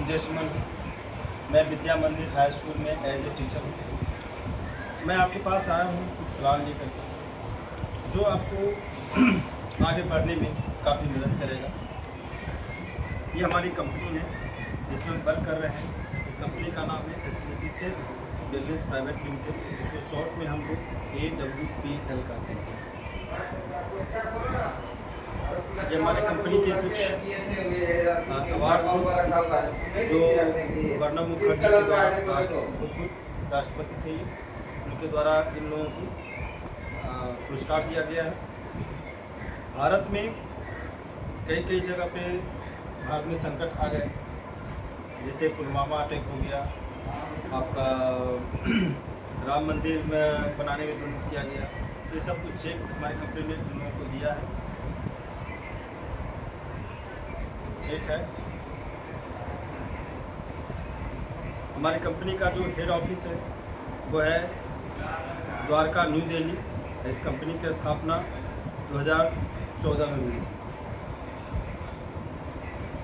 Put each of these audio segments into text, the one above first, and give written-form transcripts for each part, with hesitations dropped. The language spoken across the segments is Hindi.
देशमन हूँ। मैं विद्या मंदिर हाई स्कूल में एज ए टीचर हूँ। मैं आपके पास आया हूँ कुछ प्लान लेकर के जो आपको आगे बढ़ने में काफ़ी मदद करेगा। ये हमारी कंपनी है जिसमें हम वर्क कर रहे हैं। इस कंपनी का नाम है एसपीसीएस वेलनेस प्राइवेट लिमिटेड, जिसको शॉर्ट में हम लोग AWPL कहते हैं। ये हमारे कंपनी के कुछ अवार्ड्स हैं जो प्रणब मुखर्जी के द्वारा राष्ट्रपति थे, उनके द्वारा इन लोगों को पुरस्कार दिया गया है। भारत में कई जगह पे भारत में संकट आ गए, जैसे पुलवामा अटैक हो गया, आपका राम मंदिर में बनाने में विरोध किया गया। तो ये सब कुछ चेक हमारी कंपनी ने इन लोगों को दिया है। चेक है। हमारी कंपनी का जो हेड ऑफिस है वो है द्वारका, न्यू दिल्ली। इस कंपनी की स्थापना 2014 में हुई।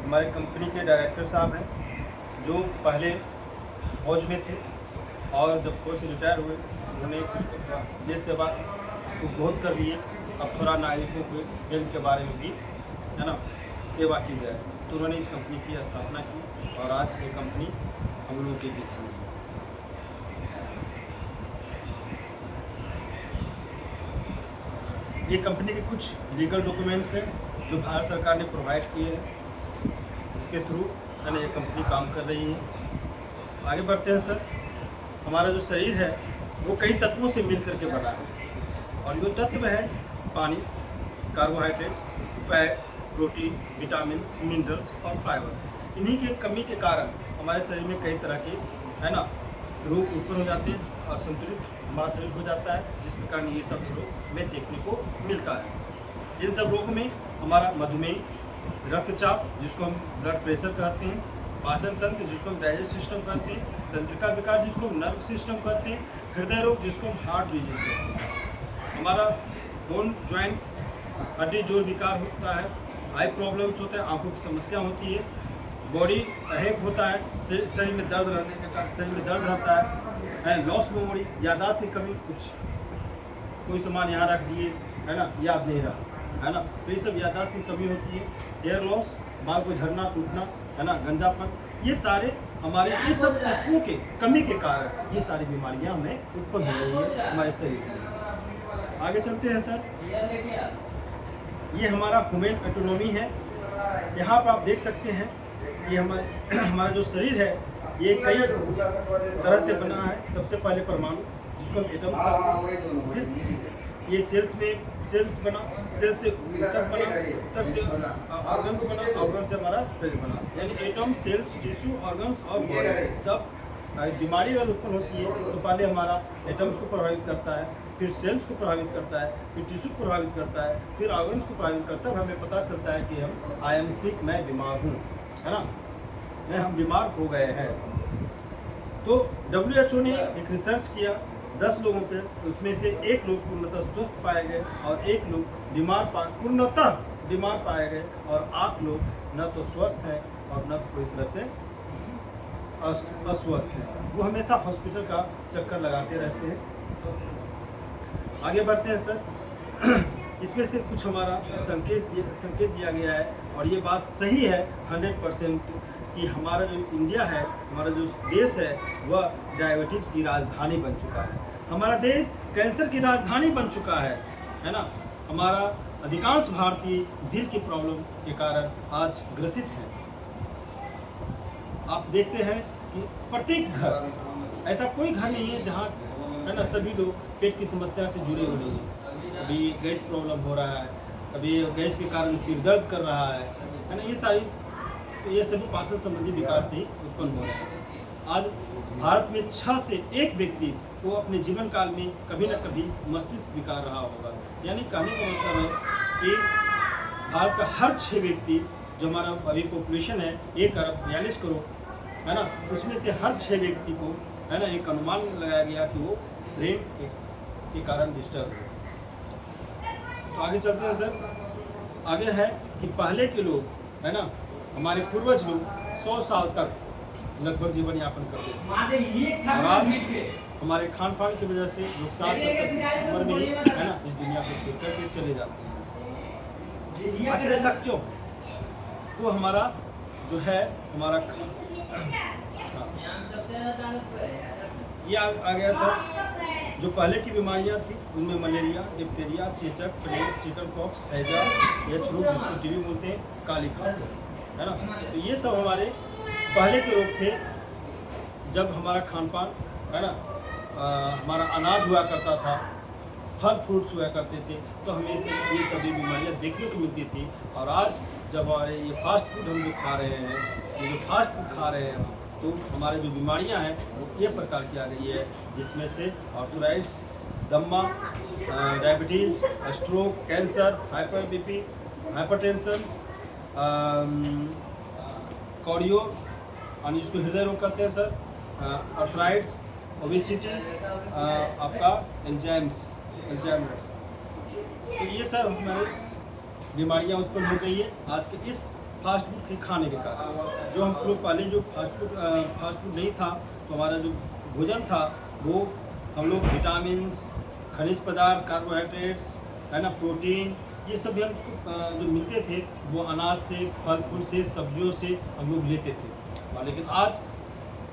हमारे कंपनी के डायरेक्टर साहब हैं जो पहले फौज में थे और जब फौज से रिटायर हुए उन्होंने कुछ देश सेवा को बहुत कर लिए। अब थोड़ा नागरिकों को हेल्थ के बारे में भी है ना सेवा की जाए, तो उन्होंने इस कंपनी की स्थापना की और आज ये कंपनी हम लोगों के बीच में है। ये कंपनी के कुछ लीगल डॉक्यूमेंट्स हैं जो भारत सरकार ने प्रोवाइड किए हैं, जिसके थ्रू है ना ये कंपनी काम कर रही है। आगे बढ़ते हैं सर। हमारा जो शरीर है वो कई तत्वों से मिल करके बना है और जो तत्व है पानी, carbohydrates, fat, protein, vitamin, minerals और फाइबर। इन्हीं की कमी के कारण हमारे शरीर में कई तरह के है ना रोग उत्पन्न हो जाते हैं और संतुलित हमारा शरीर हो जाता है, जिसके कारण ये सब रोग में देखने को मिलता है। इन सब रोगों में हमारा मधुमेह, रक्तचाप जिसको हम ब्लड प्रेशर कहते हैं, पाचन तंत्र जिसको हम डाइजेस्ट सिस्टम कहते हैं, तंत्रिका विकार जिसको हम नर्व सिस्टम कहते हैं, हृदय रोग जिसको हम हार्ट डिजीज कहते हैं, हमारा बोन जॉइंट हड्डी जोड़ विकार होता है, आई प्रॉब्लम्स होते हैं, आंखों की समस्या होती है, बॉडी अहेक होता है, शरीर में दर्द रहने के कारण शरीर में दर्द रहता है, लॉस मेमोरी, याददाश्त की कमी, कोई सामान यहाँ रख दिए है ना याद नहीं रहा है ना, तो ये सब याददाश्त की कमी होती है। हेयर लॉस, बाल को झड़ना टूटना है ना, गंजापन, ये सारे हमारे ये सब तत्वों के कमी के कारण ये सारी बीमारियां हमें उत्पन्न हो रही है हमारे शरीर में। आगे चलते हैं सर। ये हमारा ह्यूमन एटोनॉमी है। यहाँ पर आप देख सकते हैं ये हमारा जो शरीर है ये कई तरह से बना है। सबसे पहले परमाणु जिसको हम एटम्स कहते हैं, ये सेल्स बना, सेल से उत्तक बना, उत्तक से ऑर्गन्स बना, ऑर्गन से हमारा शरीर बना, यानी एटम, सेल्स, टिश्यू, ऑर्गन्स और बॉडी। तब बीमारी अगर उत्पन्न होती है तो पहले हमारा एटम्स को प्रभावित करता है, फिर सेल्स को प्रभावित करता है, फिर टिश्यू को प्रभावित करता है, फिर ऑर्गन्स को प्रभावित करता है। हमें पता चलता है कि हम आई एम सिक, मैं बीमार हूँ, है ना, हम बीमार हो गए हैं। तो WHO ने एक रिसर्च किया 10 लोगों पे, उसमें से एक लोग पूर्णतः स्वस्थ पाए गए और एक लोग पूर्णतः बीमार पाए गए और 8 लोग न तो स्वस्थ हैं और न पूरी तरह से अस्वस्थ हैं। वो हमेशा हॉस्पिटल का चक्कर लगाते रहते हैं। आगे बढ़ते हैं सर। इसमें से कुछ हमारा संकेत दिया गया है और ये बात सही है 100% कि हमारा जो इंडिया है, हमारा जो देश है, वह डायबिटीज़ की राजधानी बन चुका है। हमारा देश कैंसर की राजधानी बन चुका है ना। हमारा अधिकांश भारतीय दिल की प्रॉब्लम के कारण आज ग्रसित है। आप देखते हैं कि प्रत्येक घर, ऐसा कोई घर नहीं है जहाँ है ना सभी लोग पेट की समस्या से जुड़े हुए नहीं हैं। कभी गैस प्रॉब्लम हो रहा है, कभी गैस के कारण सिर दर्द कर रहा है ना, ये सभी पाचन संबंधी विकार से ही उत्पन्न हो रहे हैं। आज भारत में 6 से 1 व्यक्ति को अपने जीवन काल में कभी न कभी मस्तिष्क विकार रहा होगा। यानी कहने का मतलब है कि भारत का हर 6 व्यक्ति, जो हमारा अभी पॉपुलेशन है 1 अरब 42 करोड़ है ना, उसमें से हर 6 व्यक्ति को है ना एक अनुमान लगाया गया कि वो ब्रेन के कारण डिस्टर्ब है। तो आगे चलते हैं सर। आगे है कि पहले के लोग है ना, हमारे पूर्वज लोग 100 साल तक लगभग जीवन यापन करते थे। और आज हमारे खान पान की वजह से लोग 60-70 उम्र में ही है ना इस दुनिया को छोड़ करके चले जाते हैं। आखिर ऐसा क्यों? तो हमारा जो है हमारा ये आ गया सर। जो पहले की बीमारियां थी उनमें मलेरिया, डिप्थीरिया, चेचक, प्लेग, चिकन पॉक्स, हैजा या छूत जिसको टीबी बोलते हैं, काली खांसी, है ना। तो ये सब हमारे पहले के रोग थे जब हमारा खान पान है ना हमारा अनाज हुआ करता था, फल फ्रूट्स हुआ करते थे, तो हमें ये सभी बीमारियां देखने को मिलती थी। और आज जब हमारे ये फास्ट फूड हम जो खा रहे हैं, ये जो फास्ट फूड खा रहे हैं, तो हमारे जो बीमारियां हैं वो ये प्रकार की आ गई है, जिसमें से आर्थराइटिस, दम्मा, diabetes, stroke, cancer, hyper BP, hypertension, cardio यानी जिसको हृदय रोग कहते हैं सर, आर्थराइटिस, ओबेसिटी, आपका एल्जाइमर्स। तो ये सब हमारे बीमारियां उत्पन्न हो गई है आज के इस फास्ट फूड के खाने के कारण। जो हम लोग पहले जो फास्ट फूड नहीं था, तो हमारा जो भोजन था वो हम लोग विटामिन्स, खनिज पदार्थ, कार्बोहाइड्रेट्स, है ना, प्रोटीन, ये सब भी हमको जो मिलते थे वो अनाज से, फल फूल से, सब्जियों से हम लोग लेते थे। लेकिन आज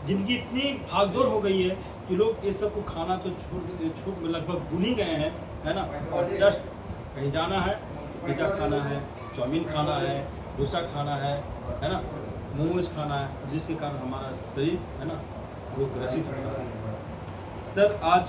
ज़िंदगी इतनी भागदौड़ हो गई है कि लोग ये सब को खाना तो छूट लगभग भूल ही गए हैं, है ना। और जस्ट कहीं जाना है तो पिज़्ज़ा खाना है, चाउमीन खाना है, डोसा खाना है ना, मोमोज खाना है, जिसके कारण हमारा शरीर है ना वो ग्रसित होता है। सर आज